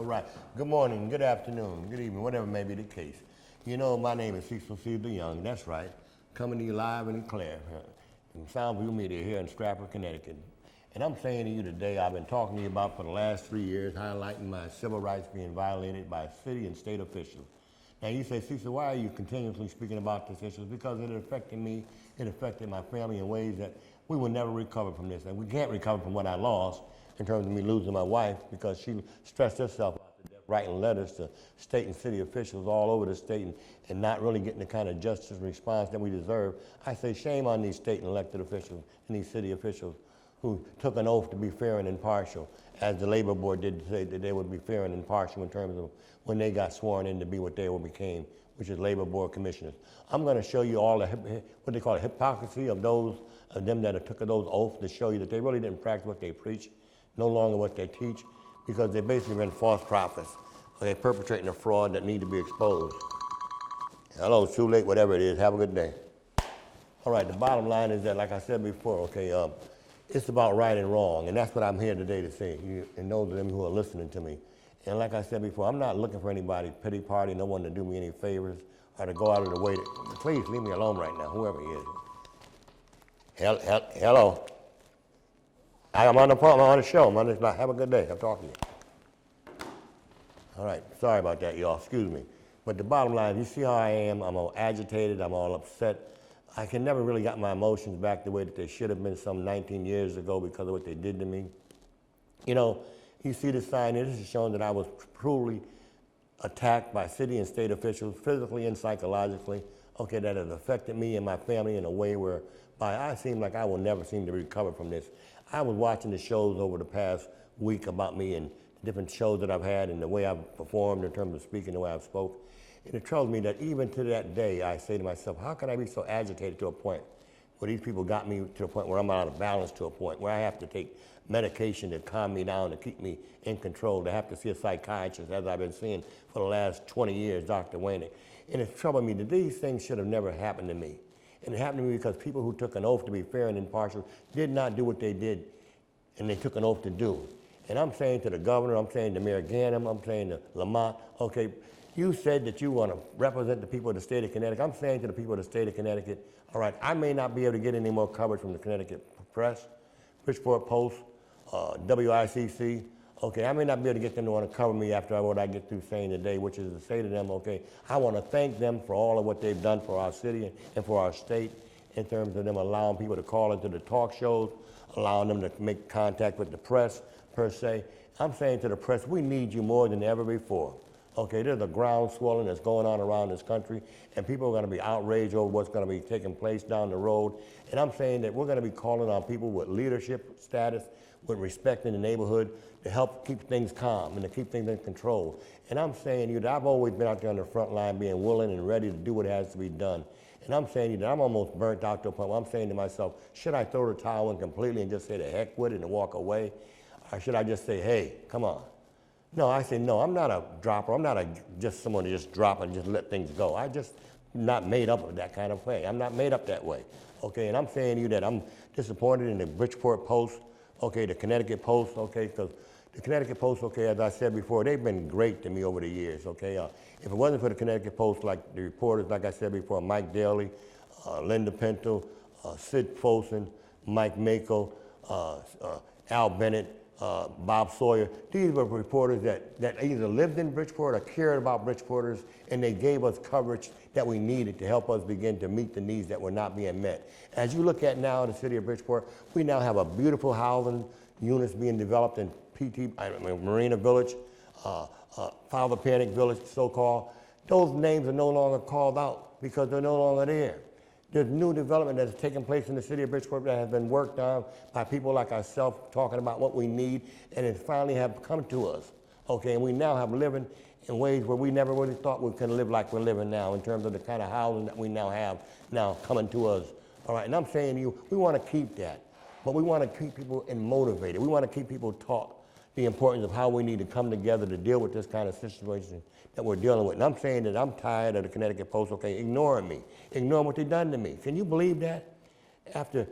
All right. Good morning, good afternoon, good evening, whatever may be the case. You know, my name is Cecil the Young. That's right. Coming to you live and clear from Soundview Media here in Stratford, Connecticut. And I'm saying to you today, I've been talking to you about for the last 3 years, highlighting my civil rights being violated by city and state officials. Now you say, Cecil, why are you continuously speaking about this issue? Because it affected me, it affected my family in ways that we will never recover from this. And we can't recover from what I lost in terms of me losing my wife, because she stressed herself out to death writing letters to state and city officials all over the state and not really getting the kind of justice and response that we deserve. I say shame on these state and elected officials and these city officials who took an oath to be fair and impartial, as the Labor Board did say that they would be fair and impartial in terms of when they got sworn in to be what they became, which is Labor Board commissioners. I'm going to show you all the, what they call the hypocrisy of those of them that took those oaths, to show you that they really didn't practice what they preach, no longer what they teach, because they basically been false prophets. They're perpetrating a fraud that need to be exposed. Hello, it's too late, whatever it is. Have a good day. All right, the bottom line is that, like I said before, okay, it's about right and wrong, and that's what I'm here today to say, and those of them who are listening to me. And like I said before, I'm not looking for anybody, pity party, no one to do me any favors, or to go out of the way to, please leave me alone right now, whoever he is. Hello. I'm on the phone, I'm on the show, I'm on this, have a good day, I'm talking to you. All right, sorry about that, y'all, excuse me. But the bottom line, you see how I am, I'm all agitated, I'm all upset. I can never really get my emotions back the way that they should have been some 19 years ago because of what they did to me. You know, you see the sign here, this is showing that I was cruelly attacked by city and state officials, physically and psychologically, okay, that has affected me and my family in a way whereby I seem like I will never seem to recover from this. I was watching the shows over the past week about me and different shows that I've had and the way I've performed in terms of speaking, the way I've spoke. And it troubles me that even to that day, I say to myself, how can I be so agitated to a point where these people got me to a point where I'm out of balance, to a point where I have to take medication to calm me down, to keep me in control, to have to see a psychiatrist, as I've been seeing for the last 20 years, Dr. Wayne. And it's troubling me that these things should have never happened to me. And it happened to me because people who took an oath to be fair and impartial did not do what they did, and they took an oath to do. And I'm saying to the governor, I'm saying to Mayor Ganem, I'm saying to Lamont, okay, you said that you want to represent the people of the state of Connecticut. I'm saying to the people of the state of Connecticut, all right, I may not be able to get any more coverage from the Connecticut Press, Bridgeport Post, WICC. Okay, I may not be able to get them to want to cover me after what I get through saying today, which is to say to them, okay, I want to thank them for all of what they've done for our city and for our state in terms of them allowing people to call into the talk shows, allowing them to make contact with the press, per se. I'm saying to the press, we need you more than ever before. Okay, there's a ground swelling that's going on around this country, and people are going to be outraged over what's going to be taking place down the road. And I'm saying that we're going to be calling on people with leadership status, with respect in the neighborhood, to help keep things calm and to keep things in control. And I'm saying to you that I've always been out there on the front line being willing and ready to do what has to be done. And I'm saying to you that I'm almost burnt out to a point where I'm saying to myself, should I throw the towel in completely and just say the heck with it and walk away? Or should I just say, hey, come on? No, I say, no, I'm not a dropper. I'm not just someone to just drop and just let things go. I just not made up of that kind of way. I'm not made up that way. Okay, and I'm saying to you that I'm disappointed in the Bridgeport Post, okay, the Connecticut Post, okay, because the Connecticut Post, okay, as I said before, they've been great to me over the years, okay? If it wasn't for the Connecticut Post, like the reporters, like I said before, Mike Daly, Linda Pinto, Sid Folsom, Mike Mako, Al Bennett, Bob Sawyer, these were reporters that either lived in Bridgeport or cared about Bridgeporters, and they gave us coverage that we needed to help us begin to meet the needs that were not being met. As you look at now in the city of Bridgeport, we now have a beautiful housing units being developed in Marina Village, Father Panic Village, so-called. Those names are no longer called out because they're no longer there. There's new development that has taken place in the city of Bridgeport that has been worked on by people like ourselves talking about what we need, and it finally have come to us. Okay, and we now have living in ways where we never really thought we could live like we're living now in terms of the kind of housing that we now have now coming to us. All right, and I'm saying to you, we want to keep that, but we want to keep people motivated. We want to keep people taught the importance of how we need to come together to deal with this kind of situation that we're dealing with. And I'm saying that I'm tired of the Connecticut Post, okay, ignoring me, ignoring what they've done to me. Can you believe that? After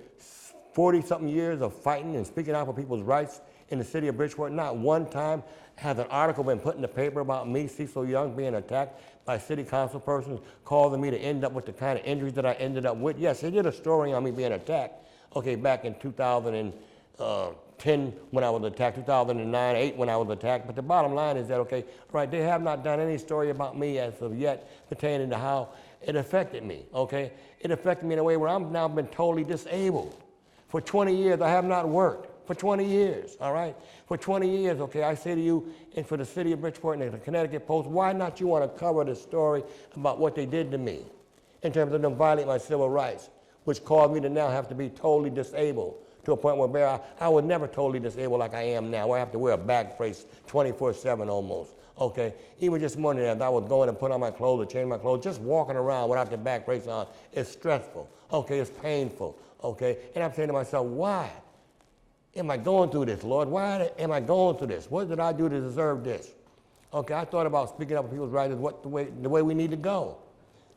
40-something years of fighting and speaking out for people's rights in the city of Bridgeport. Not one time has an article been put in the paper about me, Cecil Young, being attacked by city council persons, causing me to end up with the kind of injuries that I ended up with. Yes, they did a story on me being attacked, okay, back in 2010 when I was attacked, 2009, 8 when I was attacked. But the bottom line is that, okay, right, they have not done any story about me as of yet pertaining to how it affected me, okay? It affected me in a way where I'm now been totally disabled. For 20 years, I have not worked. For 20 years, all right? For 20 years, okay, I say to you, and for the city of Bridgeport and the Connecticut Post, why not you want to cover the story about what they did to me in terms of them violating my civil rights, which caused me to now have to be totally disabled to a point where I was never totally disabled like I am now, where I have to wear a back brace 24/7 almost, okay? Even just morning as I was going to put on my clothes or change my clothes, just walking around without the back brace on is stressful, okay? It's painful, okay? And I'm saying to myself, why am I going through this, Lord? Why am I going through this? What did I do to deserve this? Okay, I thought about speaking up for people's rights, the way we need to go.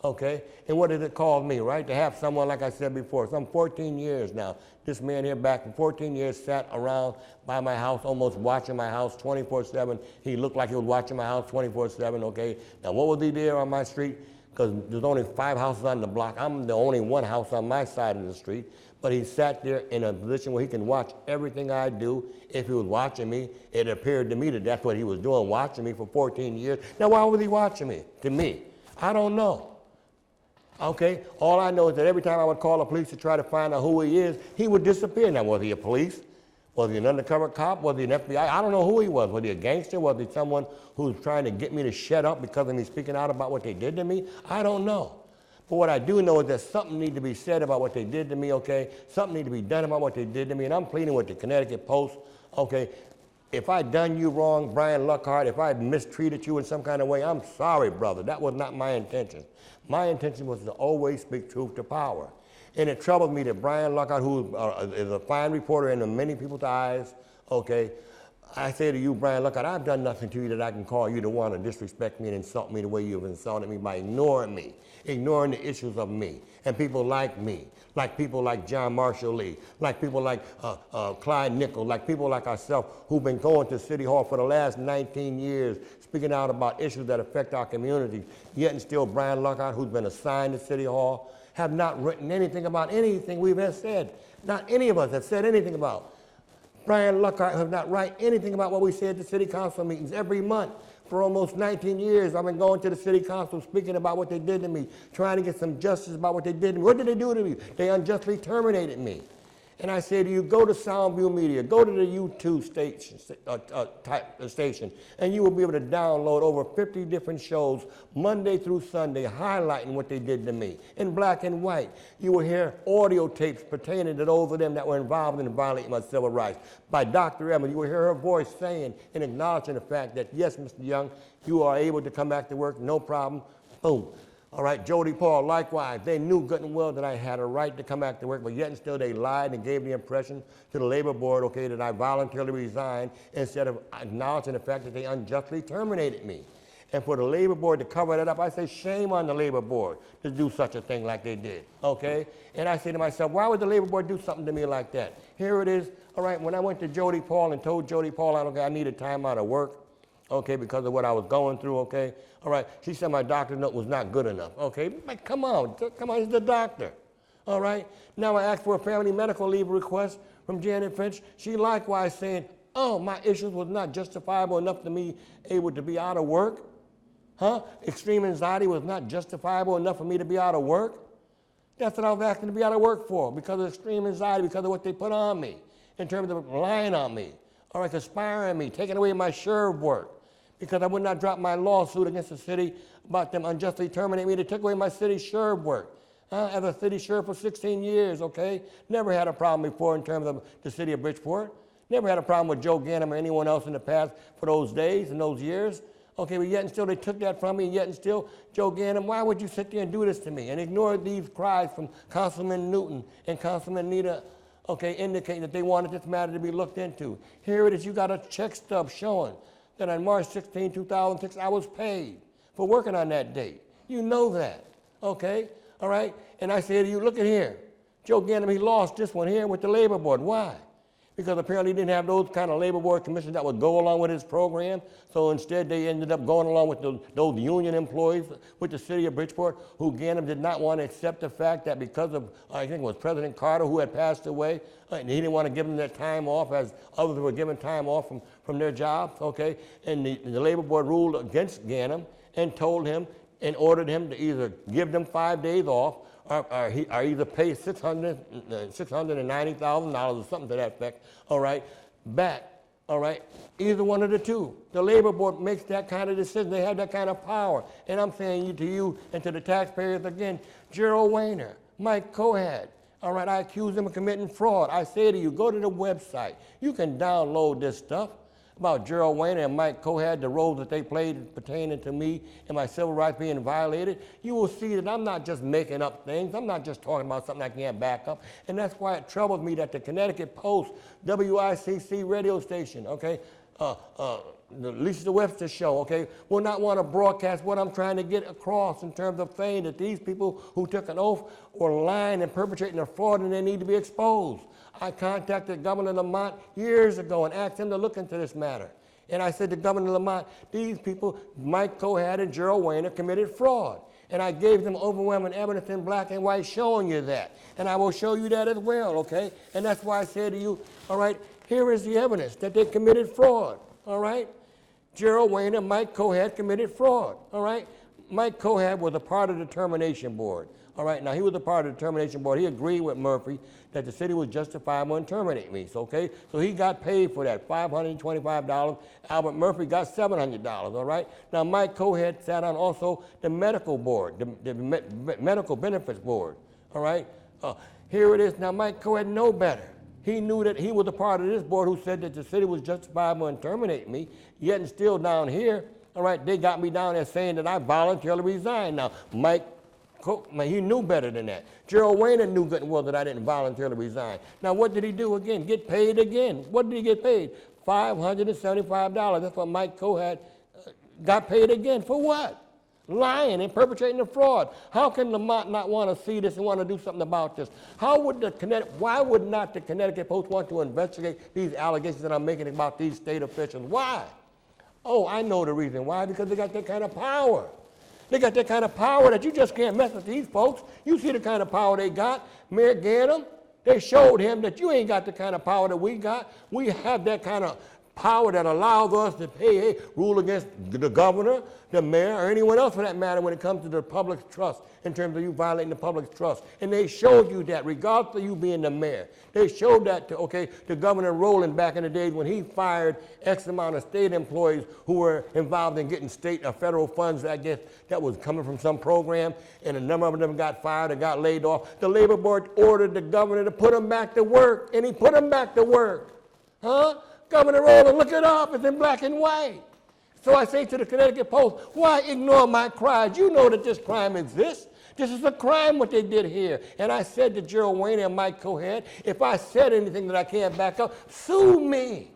Okay, and what did it cause me, right? To have someone, like I said before, some 14 years now, this man here back for 14 years sat around by my house, almost watching my house 24/7. He looked like he was watching my house 24/7, okay? Now, what was he there on my street? Because there's only 5 houses on the block. I'm the only one house on my side of the street. But he sat there in a position where he can watch everything I do. If he was watching me, it appeared to me that that's what he was doing, watching me for 14 years. Now, why was he watching me? To me, I don't know. Okay, all I know is that every time I would call the police to try to find out who he is, he would disappear. Now, was he a police? Was he an undercover cop? Was he an FBI? I don't know who he was. Was he a gangster? Was he someone who was trying to get me to shut up because of me speaking out about what they did to me? I don't know. But what I do know is that something needs to be said about what they did to me, okay? Something needs to be done about what they did to me. And I'm pleading with the Connecticut Post, okay? If I done you wrong, Brian Luckhart, if I mistreated you in some kind of way, I'm sorry, brother. That was not my intention. My intention was to always speak truth to power. And it troubles me that Brian Luckhart, who is a fine reporter in many people's eyes, okay, I say to you, Brian Luckhart, I've done nothing to you that I can call you to want to disrespect me and insult me the way you've insulted me by ignoring me, ignoring the issues of me, and people like me, like people like John Marshall Lee, like people like Clyde Nichols, like people like ourselves who've been going to City Hall for the last 19 years, speaking out about issues that affect our community. Yet and still, Brian Luckhart, who's been assigned to City Hall, have not written anything about anything we've ever said. Not any of us have said anything about. Brian Luckhart have not written anything about what we say at the city council meetings every month. For almost 19 years, I've been going to the city council speaking about what they did to me, trying to get some justice about what they did to me. What did they do to me? They unjustly terminated me. And I say to you, go to Soundview Media, go to the YouTube station, and you will be able to download over 50 different shows Monday through Sunday highlighting what they did to me. In black and white, you will hear audio tapes pertaining to those of them that were involved in violating my civil rights. By Dr. Emma, you will hear her voice saying and acknowledging the fact that, yes, Mr. Young, you are able to come back to work, no problem, boom. All right, Jody Paul, likewise, they knew good and well that I had a right to come back to work, but yet and still they lied and gave the impression to the labor board, okay, that I voluntarily resigned instead of acknowledging the fact that they unjustly terminated me. And for the labor board to cover that up, I say shame on the labor board to do such a thing like they did, okay? And I say to myself, why would the labor board do something to me like that? Here it is, all right, when I went to Jody Paul and told Jody Paul, okay, I needed time out of work, okay, because of what I was going through, okay? All right, she said my doctor note was not good enough, okay? Like, come on, he's the doctor, all right? Now I asked for a family medical leave request from Janet Finch. She likewise saying, oh, my issues was not justifiable enough to me able to be out of work, huh? Extreme anxiety was not justifiable enough for me to be out of work. That's what I was asking to be out of work for, because of extreme anxiety, because of what they put on me, in terms of lying on me, all right, conspiring me, taking away my share of work, because I would not drop my lawsuit against the city about them unjustly terminating me. They took away my city sheriff work. As a city sheriff for 16 years, okay? Never had a problem before in terms of the city of Bridgeport. Never had a problem with Joe Ganem or anyone else in the past for those days and those years. Okay, but yet and still they took that from me, and yet and still, Joe Ganem, why would you sit there and do this to me? And ignore these cries from Councilman Newton and Councilman Nita, okay, indicating that they wanted this matter to be looked into. Here it is, you got a check stub showing that on March 16, 2006, I was paid for working on that date. You know that, okay? All right? And I say to you, look at here. Joe Ganem, he lost this one here with the labor board. Why? because apparently he didn't have those kind of labor board commissions that would go along with his program. So instead, they ended up going along with those union employees with the city of Bridgeport, who Ganem did not want to accept the fact that because of, I think it was President Carter who had passed away, and he didn't want to give them their time off as others were given time off from their jobs, okay? And the labor board ruled against Ganem and told him and ordered him to either give them 5 days off or either pay $690,000 or something to that effect, all right, back, all right? Either one of the two. The labor board makes that kind of decision. They have that kind of power. And I'm saying to you and to the taxpayers again, Gerald Weiner, Mike Cohad, all right, I accuse them of committing fraud. I say to you, go to the website. You can download this stuff about Gerald Weiner and Mike Cohad, the roles that they played pertaining to me and my civil rights being violated. You will see that I'm not just making up things. I'm not just talking about something I can't back up. And that's why it troubles me that the Connecticut Post, WICC radio station, okay, the Lisa Webster show, okay, will not want to broadcast what I'm trying to get across in terms of saying that these people who took an oath were lying and perpetrating a fraud and they need to be exposed. I contacted Governor Lamont years ago and asked him to look into this matter. And I said to Governor Lamont, these people, Mike Cohad and Gerald Weiner, committed fraud. And I gave them overwhelming evidence in black and white showing you that. And I will show you that as well, okay? And that's why I said to you, all right, here is the evidence that they committed fraud, all right? Gerald Weiner, Mike Cohad committed fraud, all right? Mike Cohad was a part of the termination board. All right, now he was a part of the termination board. He agreed with Murphy that the city was justifiable in terminating me, so, okay? So he got paid for that, $525. Albert Murphy got $700, all right? Now Mike Cohad sat on also the medical board, the medical benefits board, all right? Here it is. Now Mike Cohad knew better. He knew that he was a part of this board who said that the city was justifiable in terminating me, yet and still down here, all right, they got me down there saying that I voluntarily resigned. Now, he knew better than that. Gerald Weiner knew good and well that I didn't voluntarily resign. Now, what did he do again? Get paid again. What did he get paid? $575. That's what Mike Cohad got paid again. For what? Lying and perpetrating a fraud. How can Lamont not want to see this and want to do something about this? Why would not the Connecticut Post want to investigate these allegations that I'm making about these state officials? Why? Oh, I know the reason why. Because they got that kind of power. They got that kind of power that you just can't mess with these folks. You see the kind of power they got. Mayor Ganem, they showed him that you ain't got the kind of power that we got. We have that kind of power that allows us to rule against the governor, the mayor, or anyone else for that matter when it comes to the public's trust in terms of you violating the public's trust. And they showed you that regardless of you being the mayor. They showed that to Governor Rowland back in the days when he fired X amount of state employees who were involved in getting state or federal funds, I guess, that was coming from some program, and a number of them got fired or got laid off. The labor board ordered the governor to put them back to work, and he put them back to work. Huh? Governor Rowland, look it up. It's in black and white. So I say to the Connecticut Post, why ignore my cries? You know that this crime exists. This is a crime what they did here. And I said to Gerald Weiner and Mike Cohad, if I said anything that I can't back up, sue me.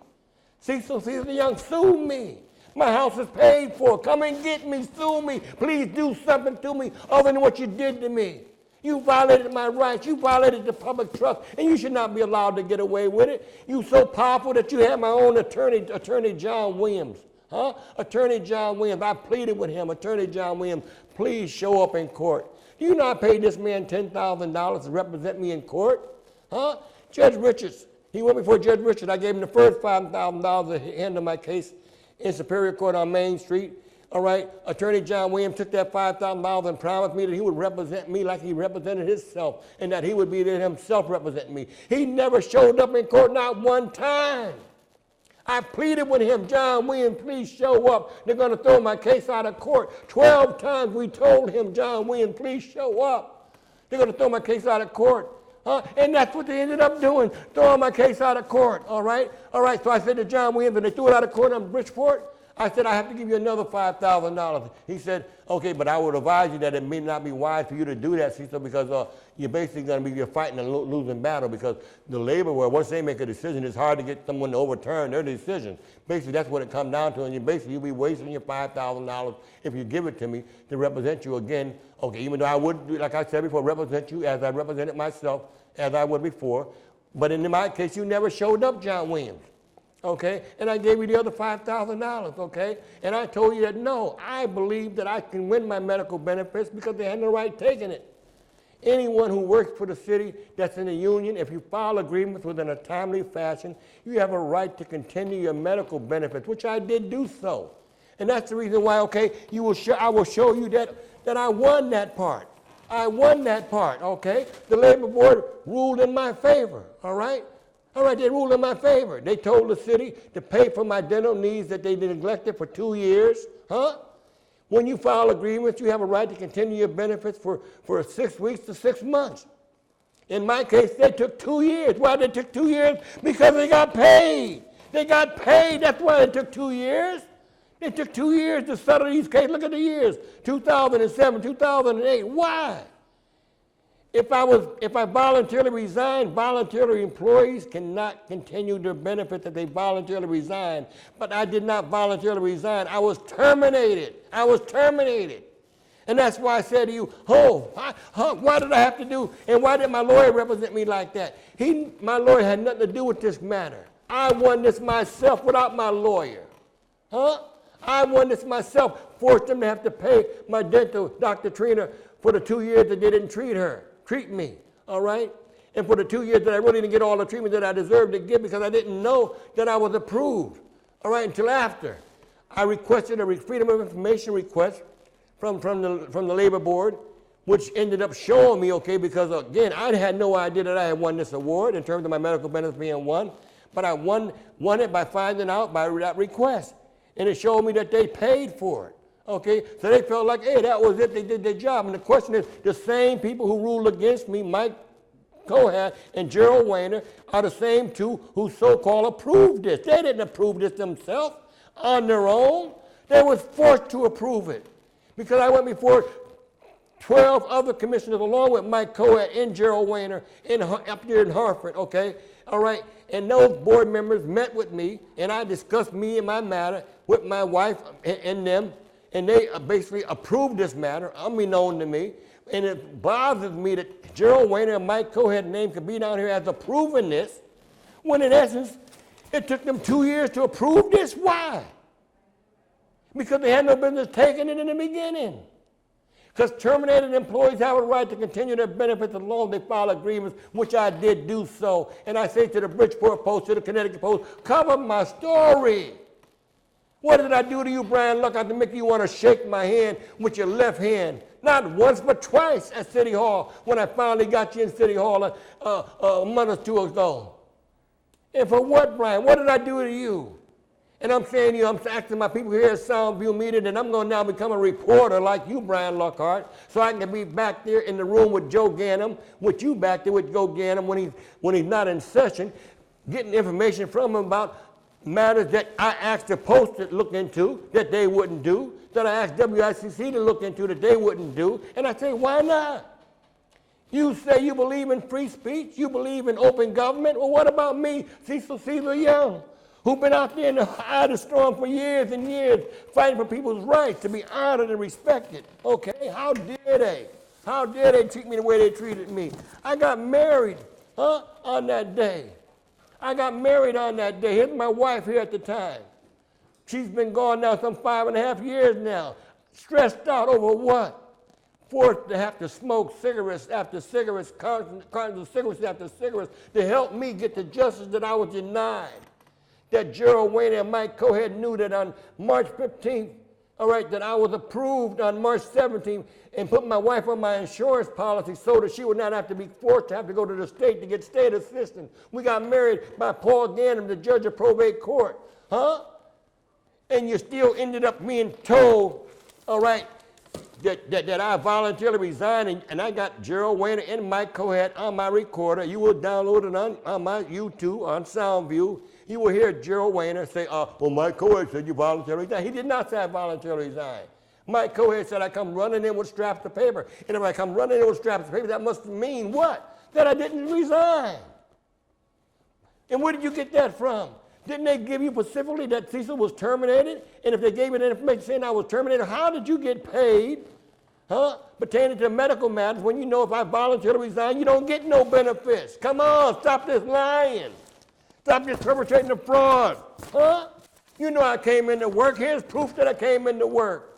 Cecil Young, sue me. My house is paid for. Come and get me. Sue me. Please do something to me other than what you did to me. You violated my rights. You violated the public trust, and you should not be allowed to get away with it. You so powerful that you have my own Attorney John Williams. Huh? Attorney John Williams. I pleaded with him. Attorney John Williams, please show up in court. Do you not pay this man $10,000 to represent me in court? Huh? Judge Richards. He went before Judge Richards. I gave him the first $5,000 to handle my case in Superior Court on Main Street. All right, Attorney John Williams took that $5,000 and promised me that he would represent me like he represented himself and that he would be there himself representing me. He never showed up in court, not one time. I pleaded with him, John Williams, please show up. They're going to throw my case out of court. 12 times we told him, John Williams, please show up. They're going to throw my case out of court. And that's what they ended up doing, throwing my case out of court, all right? All right, so I said to John Williams, and they threw it out of court on Bridgeport. I said, I have to give you another $5,000. He said, okay, but I would advise you that it may not be wise for you to do that, Cecil, because you're basically going to be fighting a losing battle because the labor board, once they make a decision, it's hard to get someone to overturn their decision. Basically, that's what it comes down to, and you'll be wasting your $5,000 if you give it to me to represent you again. Okay, even though I would, like I said before, represent you as I represented myself, as I would before, But in my case, you never showed up, John Williams. Okay? And I gave you the other $5,000, okay? And I told you that, no, I believe that I can win my medical benefits because they had no right taking it. Anyone who works for the city that's in a union, if you file agreements within a timely fashion, you have a right to continue your medical benefits, which I did do so. And that's the reason why, okay, I will show you that I won that part. I won that part, okay? The labor board ruled in my favor, all right? All right, they ruled in my favor. They told the city to pay for my dental needs that they neglected for 2 years, huh? When you file agreements, you have a right to continue your benefits for 6 weeks to 6 months. In my case, they took 2 years. Why they took 2 years? Because they got paid. They got paid. That's why it took 2 years. It took 2 years to settle these cases. Look at the years, 2007, 2008. Why? If I voluntarily resigned, voluntary employees cannot continue their benefits if they voluntarily resign. But I did not voluntarily resign. I was terminated. I was terminated. And that's why I said to you, why did I have to do, and why did my lawyer represent me like that? My lawyer had nothing to do with this matter. I won this myself without my lawyer. Huh? I won this myself, forced them to have to pay my dental, Dr. Trina, for the 2 years that they didn't treat me, all right? And for the 2 years that I really didn't get all the treatment that I deserved to get because I didn't know that I was approved, all right, until after. I requested a Freedom of Information request from the labor board, which ended up showing me, okay, because again, I had no idea that I had won this award in terms of my medical benefits being won, but I won it by finding out by that request. And it showed me that they paid for it. Okay, so they felt like, hey, that was it, they did their job. And the question is, the same people who ruled against me, Mike Cohan and Gerald Weiner, are the same two who so-called approved this. They didn't approve this themselves on their own. They were forced to approve it. Because I went before 12 other commissioners along with Mike Cohan and Gerald Weiner up there in Hartford, okay? All right, and those board members met with me, and I discussed me and my matter with my wife and them, and they basically approved this matter, unbeknown to me, and it bothers me that Gerald Weiner and Mike Cohan's name could be down here as approving this, when in essence, it took them 2 years to approve this. Why? Because they had no business taking it in the beginning. Because terminated employees have a right to continue their benefits as long as they file agreements, which I did do so. And I say to the Bridgeport Post, to the Connecticut Post, cover my story. What did I do to you, Brian Luck, to make you want to shake my hand with your left hand? Not once, but twice at City Hall, when I finally got you in City Hall a month or two ago. And for what, Brian? What did I do to you? And I'm saying to you, I'm asking my people here at Soundview Media that I'm going to now become a reporter like you, Brian Lockhart, so I can be back there in the room with Joe Ganim, with you back there with Joe Ganim when he's not in session, getting information from him about matters that I asked the Post to look into that they wouldn't do, that I asked WICC to look into that they wouldn't do, and I say, why not? You say you believe in free speech, you believe in open government, well, what about me, Cecil Young, who've been out there in the eye of the storm for years and years, fighting for people's rights to be honored and respected, okay? How dare they? How dare they treat me the way they treated me? I got married, on that day. I got married on that day. Here's my wife here at the time. She's been gone now some 5.5 years now. Stressed out over what? Forced to have to smoke cigarettes after cigarettes, cartons of cigarettes after cigarettes to help me get the justice that I was denied. That Gerald Weiner and Mike Cohan knew that on March 15th, all right, that I was approved on March 17th and put my wife on my insurance policy so that she would not have to be forced to have to go to the state to get state assistance. We got married by Paul Ganim, the judge of probate court, And you still ended up being told, all right, that I voluntarily resigned, and I got Gerald Weiner and Mike Cohan on my recorder. You will download it on my YouTube, on Soundview. You will hear Gerald Weiner say, well, Mike Cohan said you voluntarily resigned. He did not say I voluntarily resigned. Mike Cohan said I come running in with straps of paper. And if I come running in with straps of paper, that must mean what? That I didn't resign. And where did you get that from? Didn't they give you specifically that Cecil was terminated? And if they gave you that information saying I was terminated, how did you get paid? Pertaining to medical matters, when you know if I voluntarily resign, you don't get no benefits. Come on, stop this lying. Stop this perpetrating the fraud. You know I came into work. Here's proof that I came into work.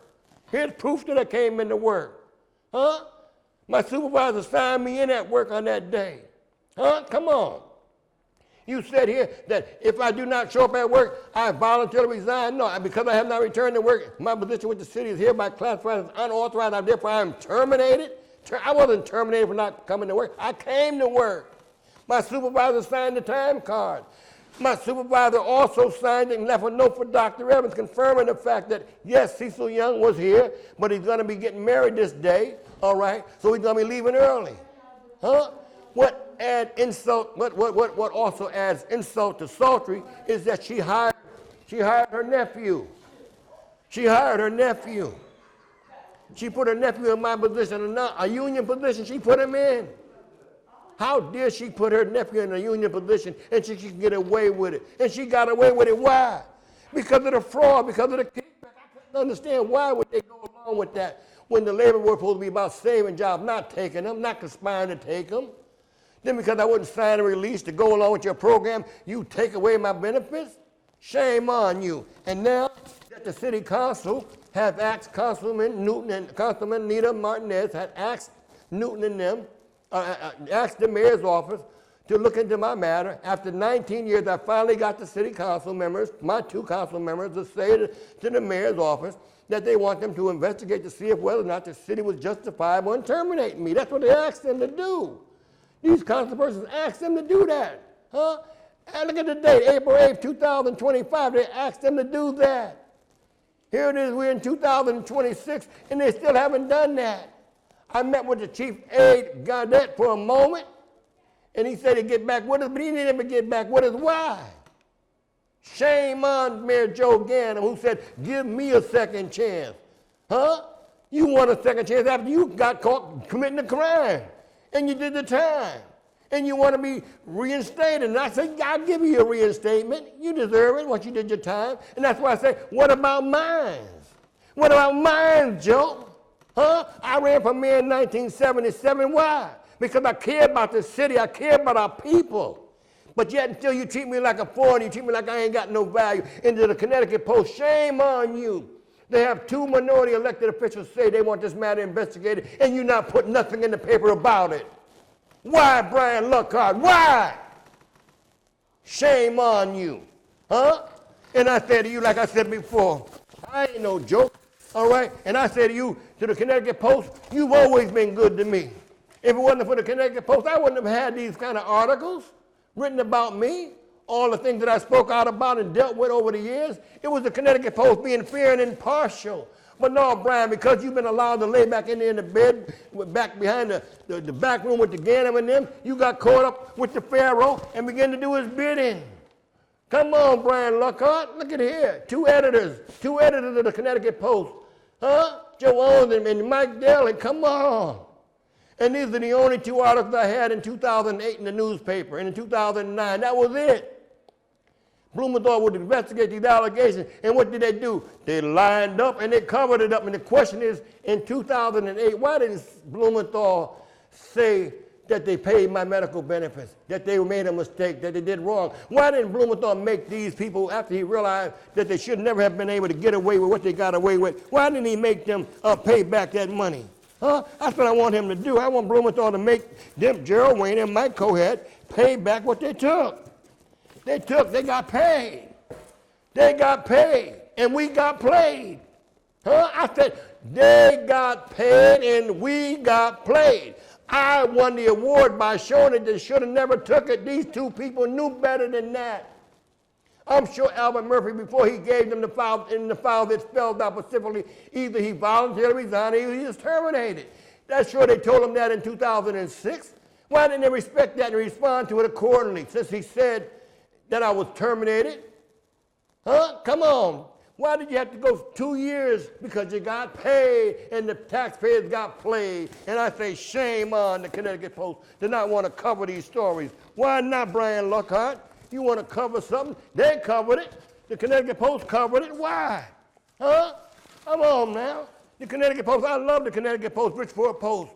Here's proof that I came into work. My supervisor signed me in at work on that day. Come on. You said here that if I do not show up at work, I voluntarily resign. No, because I have not returned to work, my position with the city is hereby classified as unauthorized. Therefore, I am terminated. I wasn't terminated for not coming to work. I came to work. My supervisor signed the time card. My supervisor also signed and left a note for Dr. Evans confirming the fact that, yes, Cecil Young was here, but he's going to be getting married this day, all right? So he's going to be leaving early. What also adds insult to sultry is that she hired her nephew. She hired her nephew. She put her nephew in my position, a union position. She put him in. How dare she put her nephew in a union position and she could get away with it? And she got away with it. Why? Because of the fraud, because of the kickback. I couldn't understand why would they go along with that when the labor was supposed to be about saving jobs, not taking them, not conspiring to take them. Then because I wouldn't sign a release to go along with your program, you take away my benefits? Shame on you. And now that the city council have asked Councilman Newton and Councilman Nita Martinez had asked Newton and them, asked the mayor's office to look into my matter. After 19 years, I finally got the city council members, my 2 council members, to say to the mayor's office that they want them to investigate to see if whether or not the city was justifiable in terminating me. That's what they asked them to do. These council persons asked them to do that. And look at the date, April 8th, 2025. They asked them to do that. Here it is, we're in 2026, and they still haven't done that. I met with the chief aide Gaudet for a moment, and he said he'd get back with us, but he didn't ever get back with us. Why? Shame on Mayor Joe Ganim, who said, give me a second chance. You want a second chance after you got caught committing a crime, and you did the time, and you want to be reinstated. And I said, I'll give you a reinstatement. You deserve it once you did your time. And that's why I say, what about mine? What about mine, Joe? I ran for mayor in 1977. Why? Because I care about the city. I care about our people. But yet until you treat me like a foreigner, you treat me like I ain't got no value. Into the Connecticut Post, shame on you. They have 2 minority elected officials say they want this matter investigated, and you not put nothing in the paper about it. Why, Brian Luckhart? Why? Shame on you. And I say to you, like I said before, I ain't no joke. All right? And I say to you, to the Connecticut Post, you've always been good to me. If it wasn't for the Connecticut Post, I wouldn't have had these kind of articles written about me, all the things that I spoke out about and dealt with over the years. It was the Connecticut Post being fair and impartial. But no, Brian, because you've been allowed to lay back in there in the bed, back behind the back room with the Ganim and them, you got caught up with the Pharaoh and began to do his bidding. Come on, Brian Luckhart, look at here. 2 editors of the Connecticut Post. Joe Owens and Mike Daly, come on. And these are the only 2 articles I had in 2008 in the newspaper, and in 2009, that was it. Blumenthal would investigate these allegations, and what did they do? They lined up and they covered it up, and the question is, in 2008, why didn't Blumenthal say that they paid my medical benefits, that they made a mistake, that they did wrong? Why didn't Blumenthal make these people, after he realized that they should never have been able to get away with what they got away with, why didn't he make them pay back that money? That's what I want him to do. I want Blumenthal to make them, Gerald Wayne and Mike Cohead, pay back what they took. They got paid. They got paid, and we got played. I said, they got paid and we got played. I won the award by showing that they should have never took it. These 2 people knew better than that. I'm sure Albert Murphy, before he gave them the file, in the file that spelled out specifically, either he voluntarily resigned or he was terminated. That's sure they told him that in 2006. Why didn't they respect that and respond to it accordingly, since he said that I was terminated? Come on. Why did you have to go 2 years? Because you got paid and the taxpayers got played. And I say shame on the Connecticut Post to not want to cover these stories. Why not, Brian Luckhart? You want to cover something? They covered it. The Connecticut Post covered it. Why? Come on now. The Connecticut Post, I love the Connecticut Post, Bridgeport Post.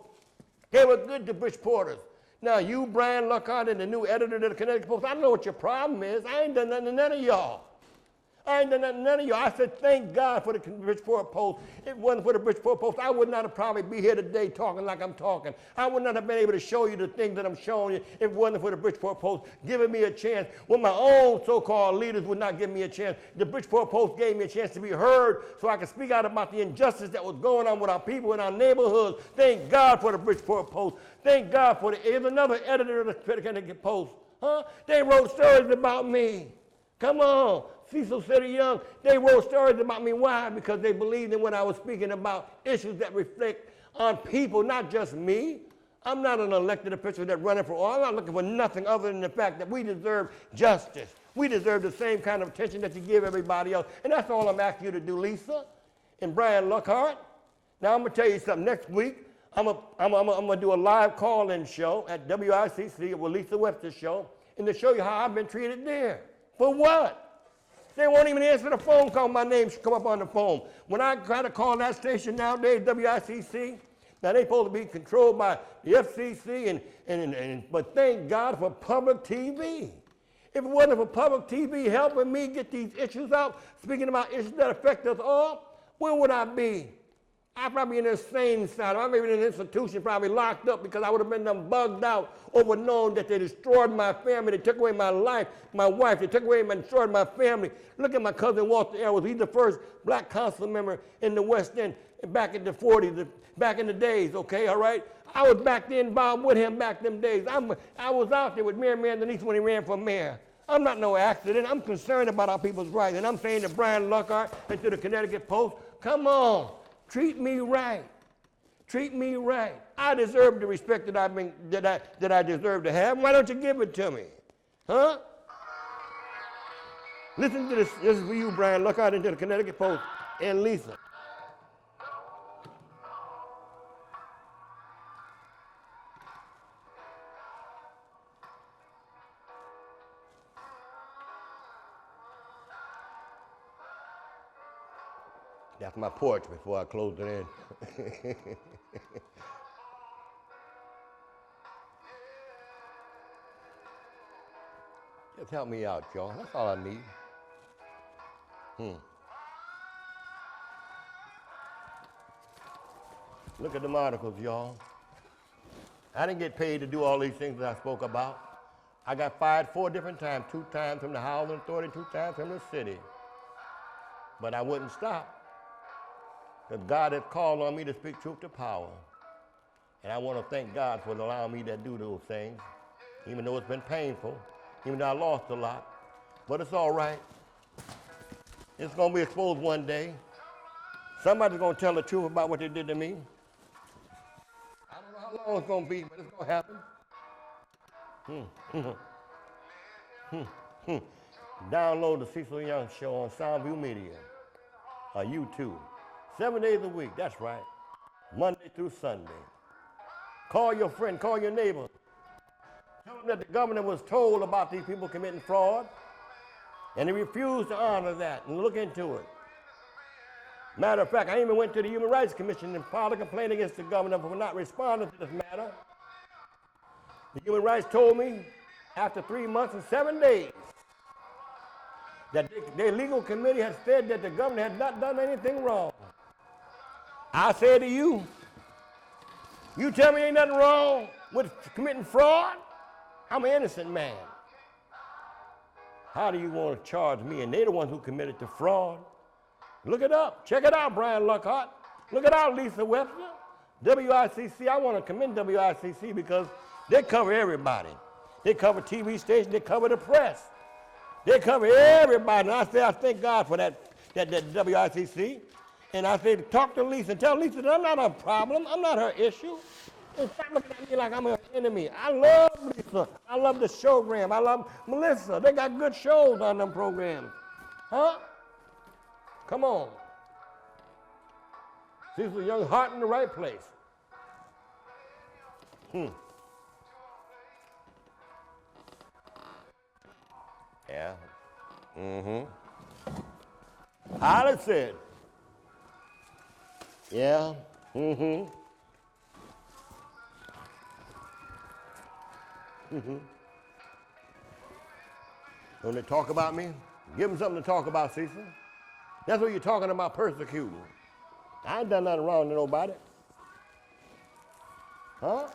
They were good to Bridgeporters. Now, you, Brian Lockhart, and the new editor of the Connecticut Post, I know what your problem is. I ain't done nothing to none of y'all. I ain't done nothing to none of y'all. I said, thank God for the Bridgeport Post. If it wasn't for the Bridgeport Post, I would not have probably be here today talking like I'm talking. I would not have been able to show you the things that I'm showing you if it wasn't for the Bridgeport Post giving me a chance when my own so-called leaders would not give me a chance. The Bridgeport Post gave me a chance to be heard so I could speak out about the injustice that was going on with our people in our neighborhoods. Thank God for the Bridgeport Post. Thank God for here's another editor of the Connecticut Post. Huh? They wrote stories about me. Come on. Cecil City Young, they wrote stories about me. Why? Because they believed in what I was speaking about, issues that reflect on people, not just me. I'm not an elected official that's running for all. I'm not looking for nothing other than the fact that we deserve justice. We deserve the same kind of attention that you give everybody else. And that's all I'm asking you to do, Lisa and Brian Lockhart. Now, I'm going to tell you something. Next week, I'm going to do a live call-in show at WICC with Lisa Webster's show and to show you how I've been treated there. For what? They won't even answer the phone call. My name should come up on the phone. When I try to call that station nowadays, WICC, now they supposed to be controlled by the FCC, but thank God for public TV. If it wasn't for public TV helping me get these issues out, speaking about issues that affect us all, where would I be? I'd probably be in an insane asylum. I'd be in an institution, probably locked up because I would have been done bugged out over knowing that they destroyed my family. They took away my life, my wife. They took away and destroyed my family. Look at my cousin Walter Ellis. He's the first black council member in the West End back in the 40s, back in the days, okay, all right? I was back then involved with him back them days. I was out there with Mayor Denise when he ran for mayor. I'm not no accident. I'm concerned about our people's rights. And I'm saying to Brian Lockhart and to the Connecticut Post, come on. Treat me right. Treat me right. I deserve the respect that I deserve to have. Why don't you give it to me? Huh? Listen to this. This is for you, Brian. Look out into the Connecticut Post and Lisa. That's my porch before I close it in. Just help me out, y'all. That's all I need. Look at them articles, y'all. I didn't get paid to do all these things that I spoke about. I got fired 4 different times, 2 times from the Housing Authority, 2 times from the city. But I wouldn't stop. Because God has called on me to speak truth to power. And I want to thank God for allowing me to do those things, even though it's been painful, even though I lost a lot. But it's all right. It's going to be exposed one day. Somebody's going to tell the truth about what they did to me. I don't know how long it's going to be, but it's going to happen. Download the Cecil Young Show on Soundview Media, or YouTube. 7 days a week, that's right. Monday through Sunday. Call your friend, call your neighbor. Tell them that the governor was told about these people committing fraud, and he refused to honor that and look into it. Matter of fact, I even went to the Human Rights Commission and filed a complaint against the governor for not responding to this matter. The Human Rights told me after 3 months and 7 days that their legal committee had said that the governor had not done anything wrong. I say to you, you tell me ain't nothing wrong with committing fraud? I'm an innocent man. How do you want to charge me? And they're the ones who committed the fraud. Look it up. Check it out, Brian Lockhart. Look it out, Lisa Webster. WICC, I want to commend WICC because they cover everybody. They cover TV stations, they cover the press. They cover everybody. And I say I thank God for that WICC. And I say, talk to Lisa and tell Lisa that I'm not a problem. I'm not her issue. And stop looking at me like I'm her enemy. I love Lisa. I love the showgram. I love Melissa. They got good shows on them programs. Huh? Come on. Cecil Young, heart in the right place. Yeah. Holly said, Yeah. Mm-hmm. When they talk about me, give them something to talk about, Cecil. That's what you're talking about, persecuting. I ain't done nothing wrong to nobody. Huh?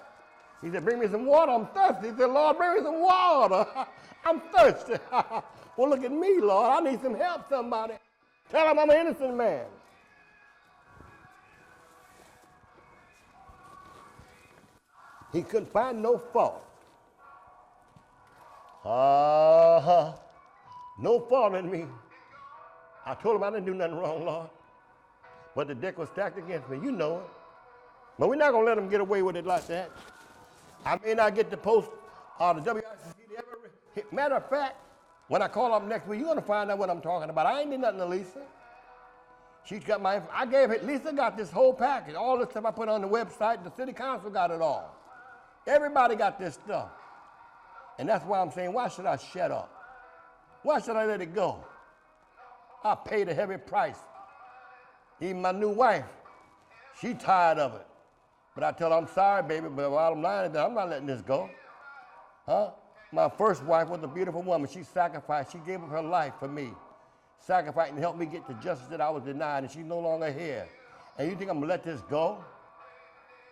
He said, bring me some water, I'm thirsty. He said, Lord, bring me some water. I'm thirsty. Well, look at me, Lord. I need some help, somebody. Tell him I'm an innocent man. He couldn't find no fault. No fault in me. I told him I didn't do nothing wrong, Lord. But the deck was stacked against me. You know it. But we're not going to let him get away with it like that. I may not get the post or the WICC. Matter of fact, when I call up next week, you're going to find out what I'm talking about. I ain't did nothing to Lisa. She's got my, I gave it, Lisa got this whole package. All this stuff I put on the website, the city council got it all. Everybody got this stuff. And that's why I'm saying, why should I shut up? Why should I let it go? I paid a heavy price. Even my new wife, she tired of it. But I tell her, I'm sorry, baby, but bottom line is that I'm not letting this go. Huh? My first wife was a beautiful woman. She sacrificed. She gave up her life for me. Sacrificed and helped me get the justice that I was denied, and she's no longer here. And you think I'm going to let this go?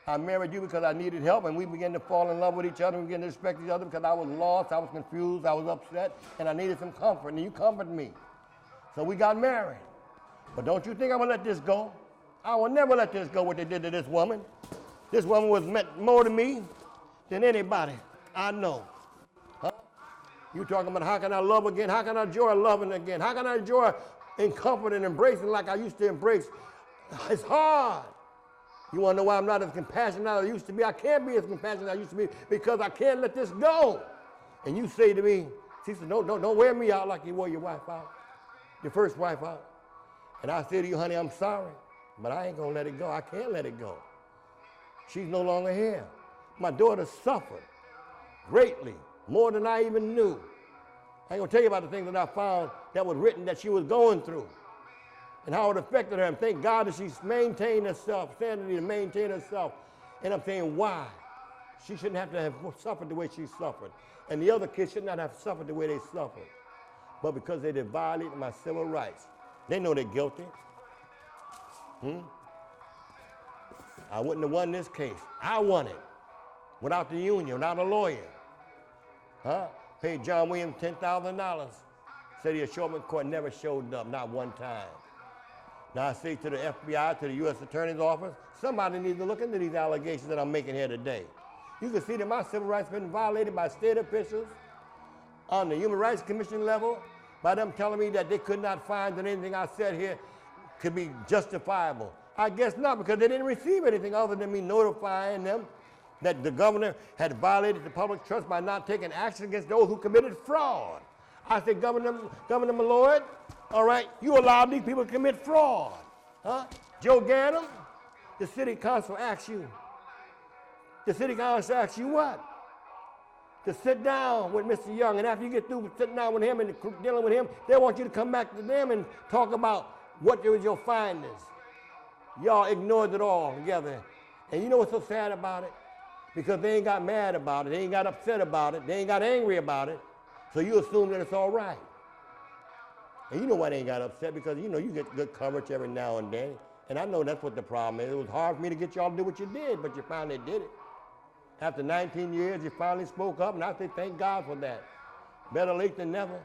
I married you because I needed help, and we began to fall in love with each other and began to respect each other because I was lost, I was confused, I was upset, and I needed some comfort, and you comforted me. So we got married. But don't you think I'm going to let this go? I will never let this go, what they did to this woman. This woman was meant more to me than anybody I know. Huh? You talking about how can I love again? How can I enjoy loving again? How can I enjoy in comfort and embracing like I used to embrace? It's hard. You want to know why I'm not as compassionate as I used to be? I can't be as compassionate as I used to be because I can't let this go. And you say to me, Cecil, don't wear me out like you wore your wife out, your first wife out. And I say to you, honey, I'm sorry, but I ain't going to let it go. I can't let it go. She's no longer here. My daughter suffered greatly, more than I even knew. I ain't going to tell you about the things that I found that was written that she was going through and how it affected her. And thank God that she's maintained herself, sanity to maintain herself. And I'm saying, why? She shouldn't have to have suffered the way she suffered. And the other kids should not have suffered the way they suffered. But because they did violate my civil rights. They know they're guilty. I wouldn't have won this case. I won it without the union, without a lawyer. Huh? Paid John Williams $10,000. Said he showed up in court, never showed up, not one time. Now I say to the FBI, to the U.S. Attorney's Office, somebody needs to look into these allegations that I'm making here today. You can see that my civil rights have been violated by state officials on the Human Rights Commission level, by them telling me that they could not find that anything I said here could be justifiable. I guess not, because they didn't receive anything other than me notifying them that the governor had violated the public trust by not taking action against those who committed fraud. I said, Governor Malloy, all right, you allowed these people to commit fraud. Huh? Joe Ganim, the city council asks you. The city council asks you what? To sit down with Mr. Young, and after you get through sitting down with him and dealing with him, they want you to come back to them and talk about what was your findings. Y'all ignored it all together. And you know what's so sad about it? Because they ain't got mad about it, they ain't got upset about it, they ain't got angry about it, so you assume that it's all right. And you know why they ain't got upset, because you know you get good coverage every now and then. And I know that's what the problem is. It was hard for me to get y'all to do what you did, but you finally did it. After 19 years, you finally spoke up, and I say thank God for that. Better late than never.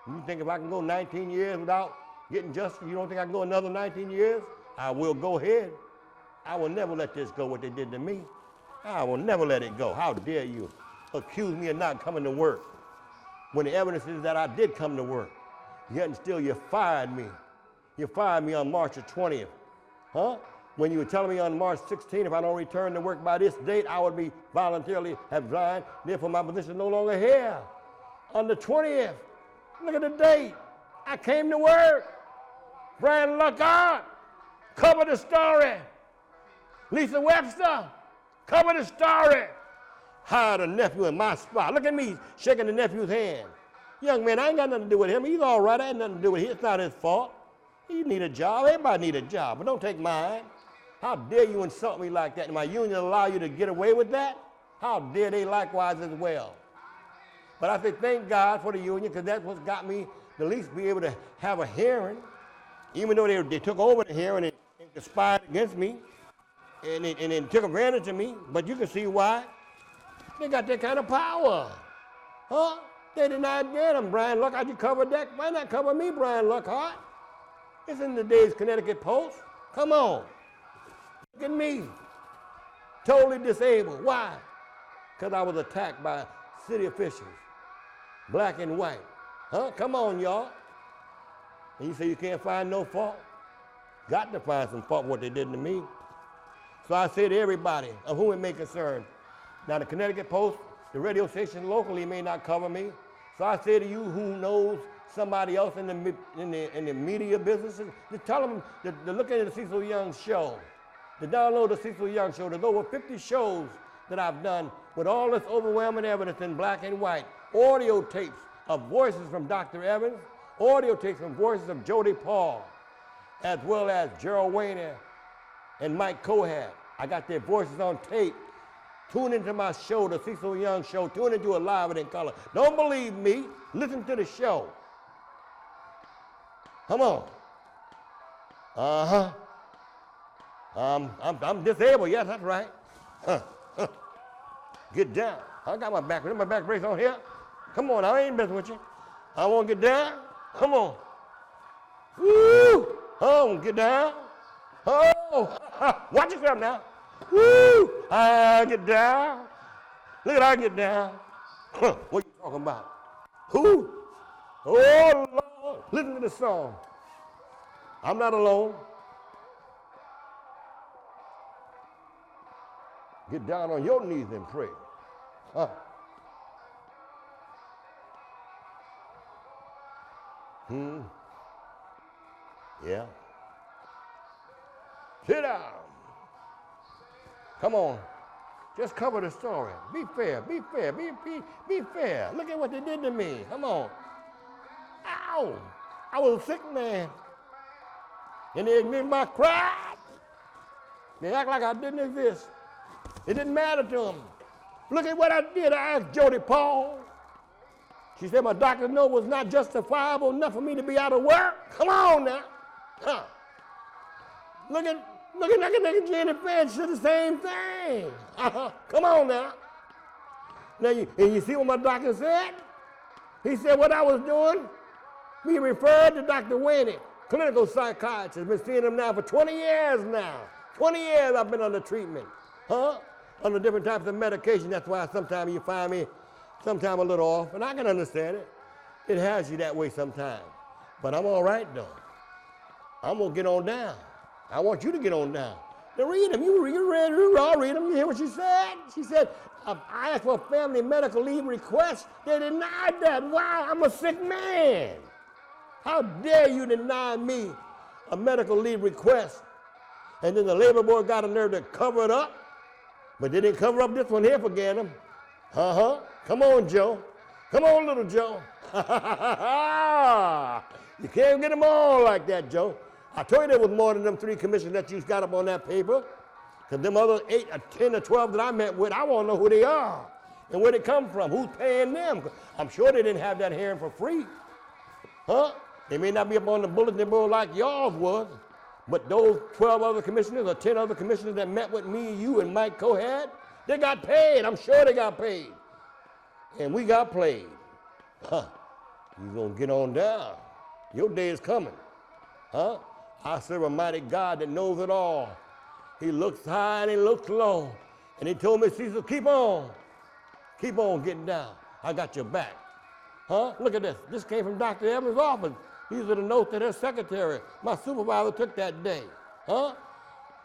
You think if I can go 19 years without getting justice, you don't think I can go another 19 years? I will go ahead. I will never let this go, what they did to me. I will never let it go. How dare you accuse me of not coming to work when the evidence is that I did come to work. Yet and still you fired me. You fired me on March the 20th. Huh? When you were telling me on March 16th, if I don't return to work by this date, I would be voluntarily have resigned. Therefore, my position is no longer here. On the 20th, look at the date. I came to work. Brian Luckhart, cover the story. Lisa Webster, cover the story. Hired a nephew in my spot. Look at me shaking the nephew's hand. Young man, I ain't got nothing to do with him. He's all right. I ain't nothing to do with him. It's not his fault. He need a job. Everybody need a job, but don't take mine. How dare you insult me like that? And my union allow you to get away with that? How dare they likewise as well? But I say thank God for the union, because that's what's got me to at least be able to have a hearing, even though they took over the hearing and conspired against me and they took advantage of me. But you can see why. They got that kind of power. Huh? They did not get them. Brian Lockhart, you covered that. Why not cover me, Brian Lockhart? It's in today's Connecticut Post. Come on. Look at me. Totally disabled. Why? Because I was attacked by city officials, black and white. Huh? Come on, y'all. And you say you can't find no fault? Got to find some fault what they did to me. So I say to everybody of whom it may concern, now the Connecticut Post, the radio station locally may not cover me. So I say to you who knows somebody else in the media businesses, to tell them to look at the Cecil Young Show, to download the Cecil Young Show. There's over 50 shows that I've done with all this overwhelming evidence in black and white, audio tapes of voices from Dr. Evans, audio tapes from voices of Jody Paul, as well as Gerald Wayner and Mike Cohat. I got their voices on tape. Tune into my show, the Cecil Young Show. Tune into it live and in color. Don't believe me. Listen to the show. Come on. Uh-huh. I'm disabled. Yes, that's right. Get down. I got my back brace on here. Come on, I ain't messing with you. I want to get down. Come on. Woo! Oh, get down. Oh, watch yourself now. Woo! I get down. Look at I get down. What you talking about? Who? Oh, Lord. Listen to the song. I'm not alone. Get down on your knees and pray. Huh? Yeah. Sit down. Come on. Just cover the story. Be fair. Be fair. Be fair. Look at what they did to me. Come on. Ow. I was a sick man. And they admitted my crime. They act like I didn't exist. It didn't matter to them. Look at what I did. I asked Jody Paul. She said my doctor's note was not justifiable enough for me to be out of work. Come on now. Huh. Look at Jenny Fed said the same thing. Come on now. Now you see what my doctor said? He said what I was doing, we referred to Dr. Wayne, clinical psychiatrist. Been seeing him now for 20 years now. 20 years I've been under treatment. Huh? Under different types of medication. That's why sometimes you find me sometime a little off, and I can understand it. It has you that way sometimes. But I'm all right though. I'm gonna get on down. I want you to get on down. Now read them. You read them. You hear what she said? She said, I asked for a family medical leave request. They denied that. Why? I'm a sick man. How dare you deny me a medical leave request? And then the labor board got a nerve to cover it up. But they didn't cover up this one here for Ganem. Come on, Joe. Come on, little Joe. You can't get them all like that, Joe. I told you there was more than them 3 commissioners that you got up on that paper. Because them other 8 or 10 or 12 that I met with, I want to know who they are and where they come from, who's paying them. I'm sure they didn't have that hearing for free. Huh? They may not be up on the bulletin board like y'all was, but those 12 other commissioners or 10 other commissioners that met with me, you, and Mike Cohat, they got paid. I'm sure they got paid. And we got played. Huh? You gonna get on down. Your day is coming. Huh? I serve a mighty God that knows it all. He looks high and he looks low. And he told me, Cecil, keep on getting down. I got your back. Huh? Look at this. This came from Dr. Evans' office. These are the notes that her secretary, my supervisor, took that day. Huh?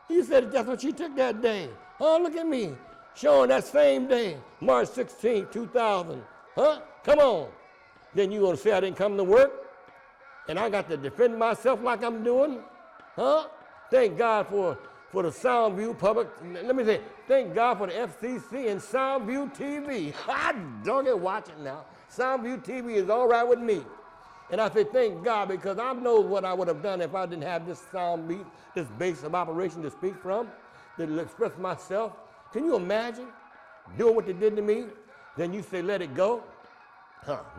He said that's what she took that day. Huh? Look at me. Showing that same day, March 16, 2000. Huh? Come on. Then you gonna say I didn't come to work? And I got to defend myself like I'm doing? Huh? Thank God for the Soundview public. Let me say, thank God for the FCC and Soundview TV. I don't get watching now. Soundview TV is all right with me. And I say, thank God, because I know what I would have done if I didn't have this sound beat, this base of operation to speak from, to express myself. Can you imagine doing what they did to me? Then you say, let it go?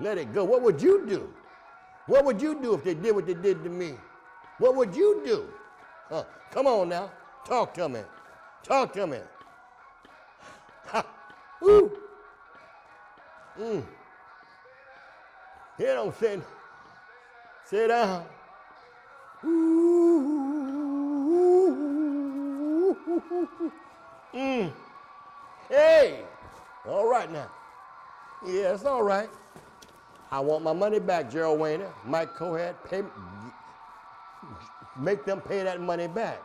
Let it go. What would you do? What would you do if they did what they did to me? What would you do? Come on now. Talk to me. Talk to me. Ha. Ooh. Here, don't sit. Sit down. Ooh. Hey. All right now. Yeah, it's all right. I want my money back, Gerald Wayner. Mike Cohat, make them pay that money back.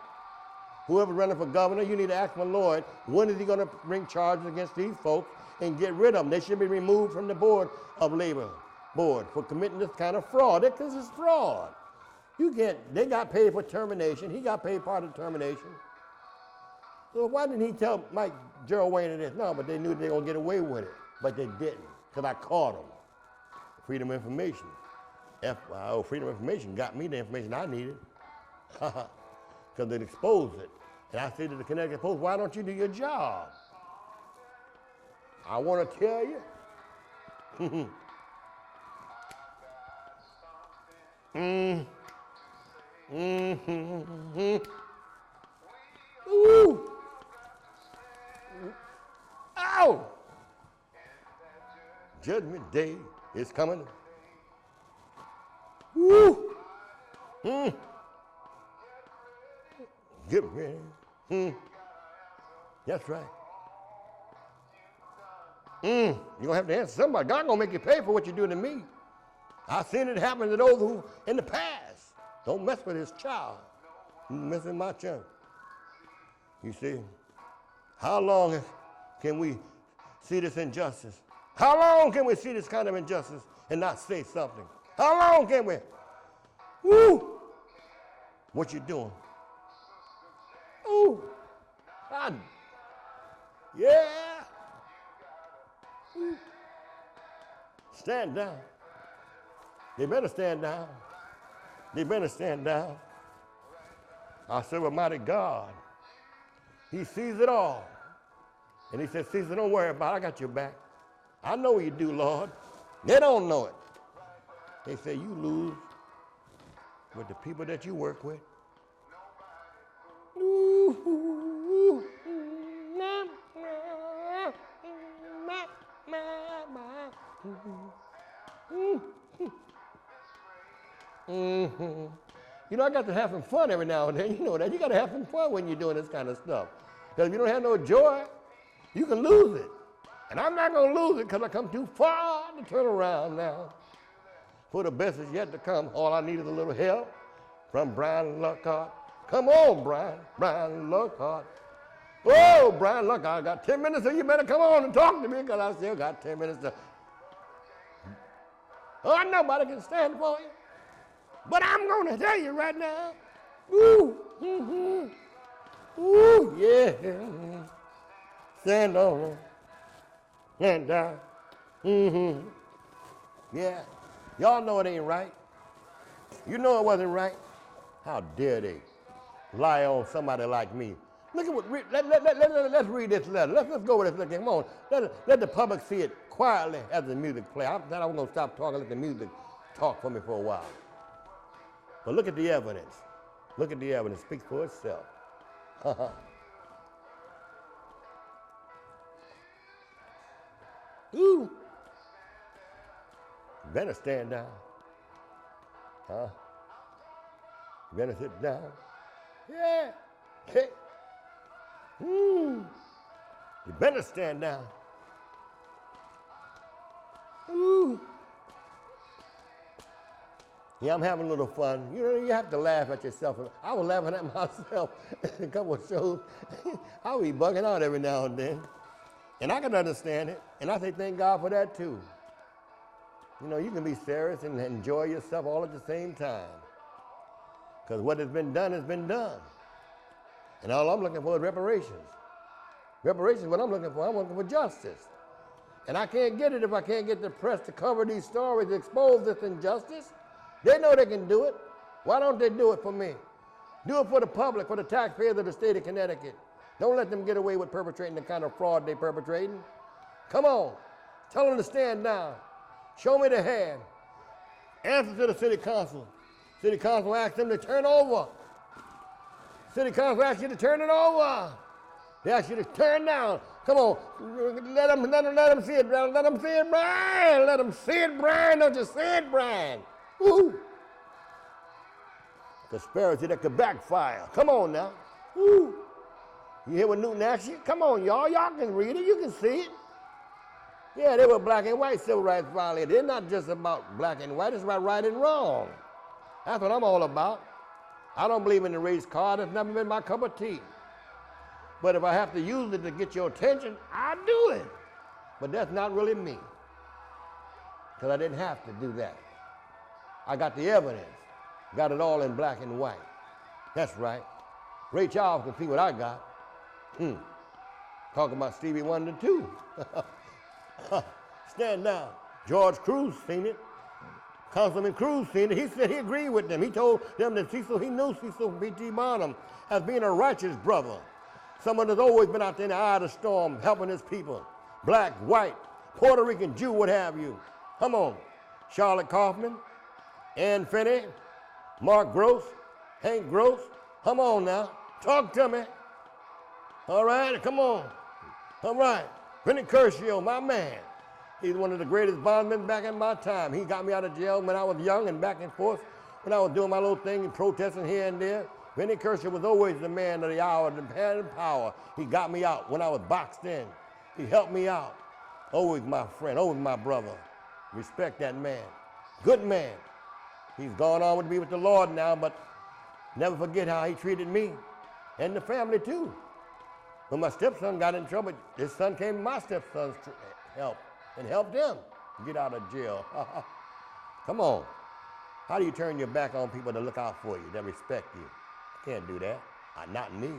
Whoever's running for governor, you need to ask my Lord, when is he going to bring charges against these folks and get rid of them? They should be removed from the board of labor board for committing this kind of fraud. This is fraud. They got paid for termination. He got paid part of termination. So why didn't he tell Mike Gerald Wayner this? No, but they knew they were going to get away with it. But they didn't, because I caught them. Freedom of Information. Freedom of Information got me the information I needed. Because it exposed it. And I said to the Connecticut Post, why don't you do your job? I want to tell you. Ooh. Ow! Judgment Day is coming. Woo! Get ready. That's right. You're going to have to answer somebody. God going to make you pay for what you do to me. I've seen it happen to those who, in the past, don't mess with his child. You mess with my child. You see, how long can we see this injustice? How long can we see this kind of injustice and not say something? How long can we? Woo! What you doing? Ooh! Yeah! Ooh. Stand down. They better stand down. They better stand down. I serve a mighty God. He sees it all. And he says, Cecil, don't worry about it. I got your back. I know what you do, Lord. They don't know it. They say you lose with the people that you work with. You know, I got to have some fun every now and then. You know that. You got to have some fun when you're doing this kind of stuff. Because if you don't have no joy, you can lose it. And I'm not going to lose it because I come too far to turn around now. For the best is yet to come. All I need is a little help from Brian Luckhart. Come on, Brian Luckhart. Oh, Brian Luckhart, I got 10 minutes, so you better come on and talk to me because I still got 10 minutes to. Oh, nobody can stand for you. But I'm going to tell you right now. Ooh, ooh, yeah. Stand on, stand down. Yeah. Y'all know it ain't right. You know it wasn't right. How dare they lie on somebody like me? Look at what. Let's read this letter. Let's go with this. Come on. Let the public see it quietly as the music play. I said I was going to stop talking. Let the music talk for me for a while. But look at the evidence. Look at the evidence. It speaks for itself. Ooh. You better stand down. Huh? You better sit down. Yeah. Hey. You better stand down. Ooh. Yeah, I'm having a little fun. You know, you have to laugh at yourself. I was laughing at myself in a couple of shows. I'll be bugging out every now and then. And I can understand it. And I say thank God for that too. You know, you can be serious and enjoy yourself all at the same time. Because what has been done has been done. And all I'm looking for is reparations. Reparations is what I'm looking for. I'm looking for justice. And I can't get it if I can't get the press to cover these stories, expose this injustice. They know they can do it. Why don't they do it for me? Do it for the public, for the taxpayers of the state of Connecticut. Don't let them get away with perpetrating the kind of fraud they're perpetrating. Come on. Tell them to stand down. Show me the hand. Answer to the city council. City council asked them to turn over. City council asked you to turn it over. They asked you to turn down. Come on. Let them see it, Brian. Let them see it, Brian. Let them see it, Brian. Don't you see it, Brian? Woo. Conspiracy that could backfire. Come on now. Woo. You hear what Newton asked you? Come on, y'all. Y'all can read it. You can see it. Yeah, they were black and white civil rights violators. They're not just about black and white. It's about right and wrong. That's what I'm all about. I don't believe in the race card. It's never been my cup of tea. But if I have to use it to get your attention, I do it. But that's not really me. Because I didn't have to do that. I got the evidence. Got it all in black and white. That's right. Ray Charles can see what I got. Talking about Stevie Wonder too. Stand down. George Cruz seen it. Councilman Cruz seen it. He said he agreed with them. He told them that Cecil, he knew Cecil P.T. Barnum as being a righteous brother. Someone that's always been out there in the eye of the storm, helping his people. Black, white, Puerto Rican, Jew, what have you. Come on. Charlotte Kaufman, Ann Finney, Mark Gross, Hank Gross. Come on now. Talk to me. All right, come on. All right. Vinnie Curcio, my man. He's one of the greatest bondmen back in my time. He got me out of jail when I was young and back and forth when I was doing my little thing and protesting here and there. Vinnie Curcio was always the man of the hour, the man of power. He got me out when I was boxed in. He helped me out. Always my friend, always my brother. Respect that man. Good man. He's gone on to be with the Lord now, but never forget how he treated me and the family too. When my stepson got in trouble, his son came to my stepson's help and helped him get out of jail. Come on. How do you turn your back on people that look out for you, that respect you? You can't do that. Not me.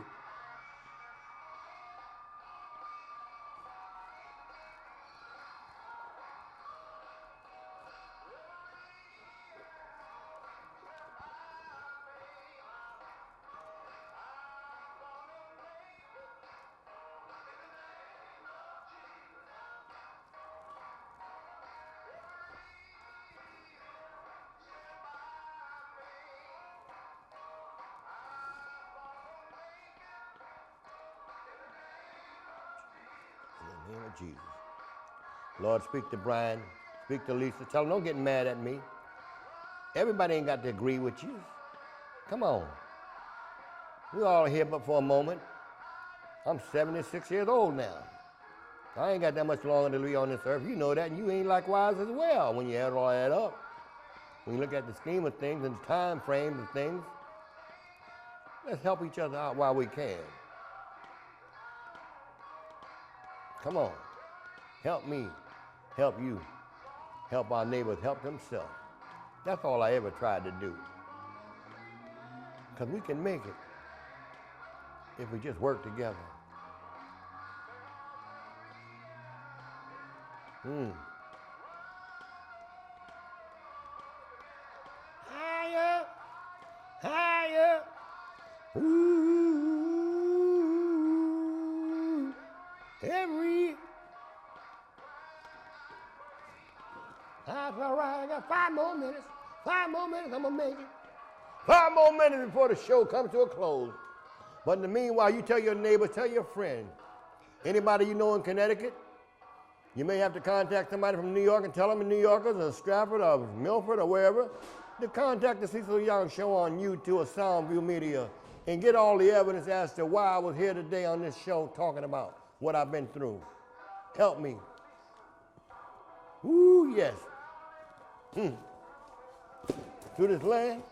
In the name of Jesus. Lord, speak to Brian, speak to Lisa. Tell them don't get mad at me. Everybody ain't got to agree with you. Come on. We're all here but for a moment. I'm 76 years old now. I ain't got that much longer to be on this earth. You know that, and you ain't likewise as well when you add all that up. When you look at the scheme of things and the time frames of things, let's help each other out while we can. Come on. Help me. Help you. Help our neighbors. Help themselves. That's all I ever tried to do. Because we can make it if we just work together. Higher, higher. Ooh, every. That's all right. I got 5 more minutes. 5 more minutes. I'm gonna make it. 5 more minutes before the show comes to a close. But in the meanwhile, you tell your neighbor, tell your friend, anybody you know in Connecticut. You may have to contact somebody from New York and tell them in New Yorkers or Stratford or Milford or wherever to contact the Cecil Young Show on YouTube or Soundview Media and get all the evidence as to why I was here today on this show talking about what I've been through. Help me. Ooh, yes. Through this land?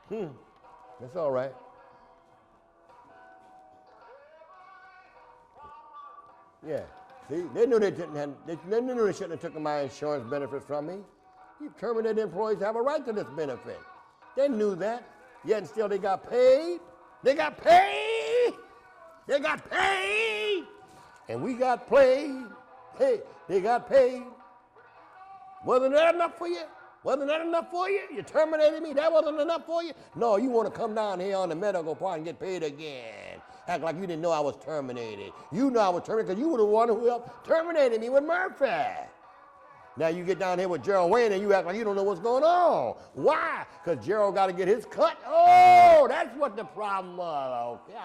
That's all right. Yeah. See, they knew they shouldn't have taken my insurance benefits from me. You terminated employees have a right to this benefit. They knew that. Yet and still they got paid. They got paid. They got paid. And we got played. Hey, they got paid. Wasn't that enough for you? Wasn't that enough for you? You terminated me? That wasn't enough for you? No, you want to come down here on the medical part and get paid again. Act like you didn't know I was terminated. You know I was terminated because you were the one who helped terminated me with Murphy. Now you get down here with Gerald Wayne and you act like you don't know what's going on. Why? Because Gerald got to get his cut. Oh, that's what the problem was. Okay,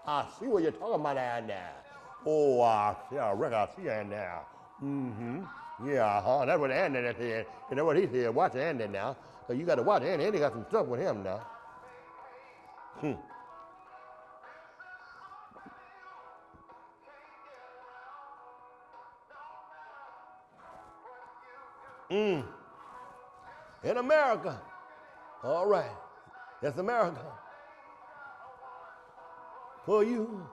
I see what you're talking about now. Oh, I see that now. Mm-hmm. Yeah, that's what Andy said. You know what he said? Watch Andy now. So you got to watch Andy. Andy got some stuff with him now. In America. All right. That's America. For you.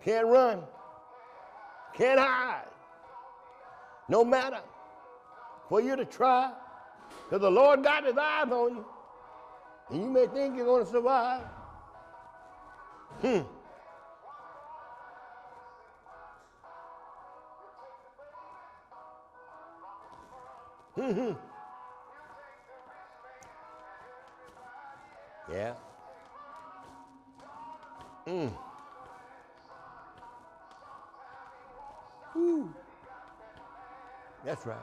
Can't run. Can't hide. No matter. For you to try. Because the Lord got his eyes on you. And you may think you're going to survive. Yeah. Woo. That's right.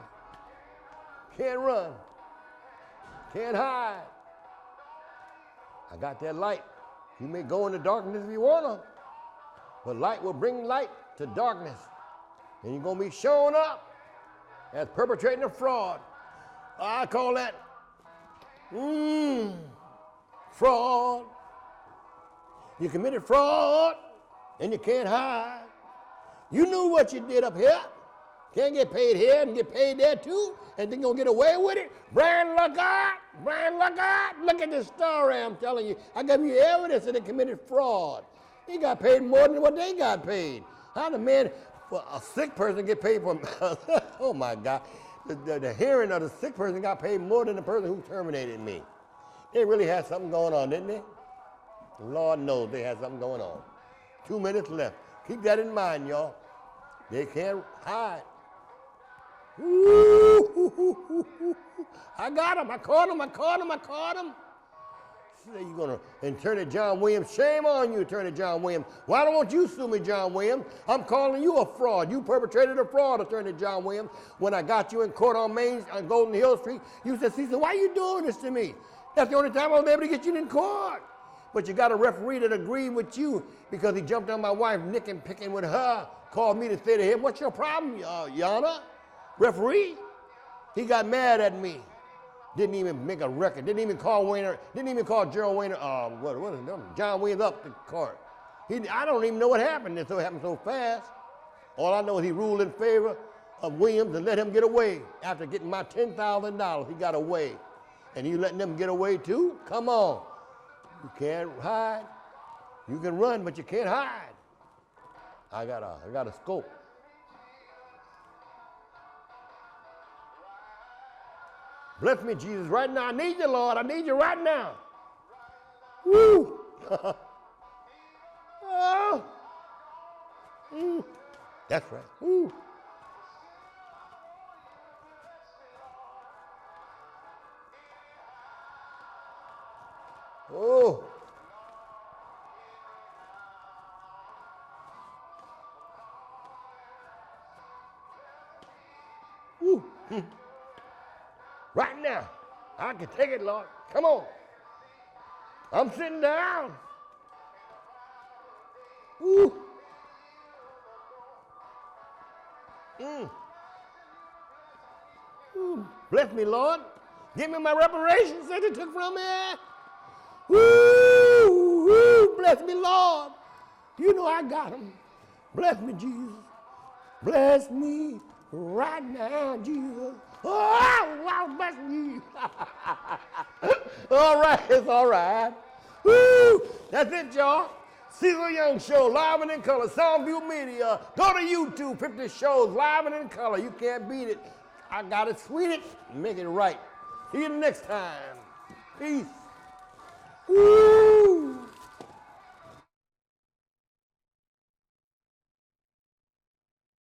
Can't run. Can't hide. I got that light. You may go in the darkness if you want to, but light will bring light to darkness. And you're going to be showing up as perpetrating a fraud. I call that fraud. You committed fraud and you can't hide. You knew what you did up here. Can't get paid here and get paid there too, and then gonna get away with it. Brian, look out! Look at this story I'm telling you. I gave you evidence that they committed fraud. He got paid more than what they got paid. How the man, for a sick person get paid for, oh my God. The hearing of the sick person got paid more than the person who terminated me. They really had something going on, didn't they? Lord knows they had something going on. 2 minutes left. Keep that in mind, y'all. They can't hide. Ooh, I got him. I caught him. Say you're going to, Attorney John Williams, shame on you, Attorney John Williams. Why don't you sue me, John Williams? I'm calling you a fraud. You perpetrated a fraud, Attorney John Williams. When I got you in court on Golden Hill Street, you said, Cecil, why are you doing this to me? That's the only time I was able to get you in court. But you got a referee that agreed with you because he jumped on my wife, nicking, picking with her, called me to say to him, what's your problem, Your Honor? Referee? He got mad at me. Didn't even make a record. Didn't even call Gerald Wayne, John Williams up to court. I don't even know what happened. It happened so fast. All I know is he ruled in favor of Williams and let him get away. After getting my $10,000, he got away. And you letting them get away too? Come on. You can't hide. You can run, but you can't hide. I got a scope. Bless me, Jesus, right now. I need you, Lord. I need you right now. Woo! Oh. That's right. Woo! Oh! Woo! Right now. I can take it, Lord. Come on. I'm sitting down. Woo! Bless me, Lord. Give me my reparations that you took from me. Woo! Woo! Bless me, Lord. You know I got them. Bless me, Jesus. Bless me right now, Jesus. Oh, wow, bless me. All right, it's all right. Woo! That's it, y'all. Cecil Young Show, live and in color. Soundview Media. Go to YouTube, 50 shows, live and in color. You can't beat it. I got it, sweet it, make it right. See you next time. Peace. Woo!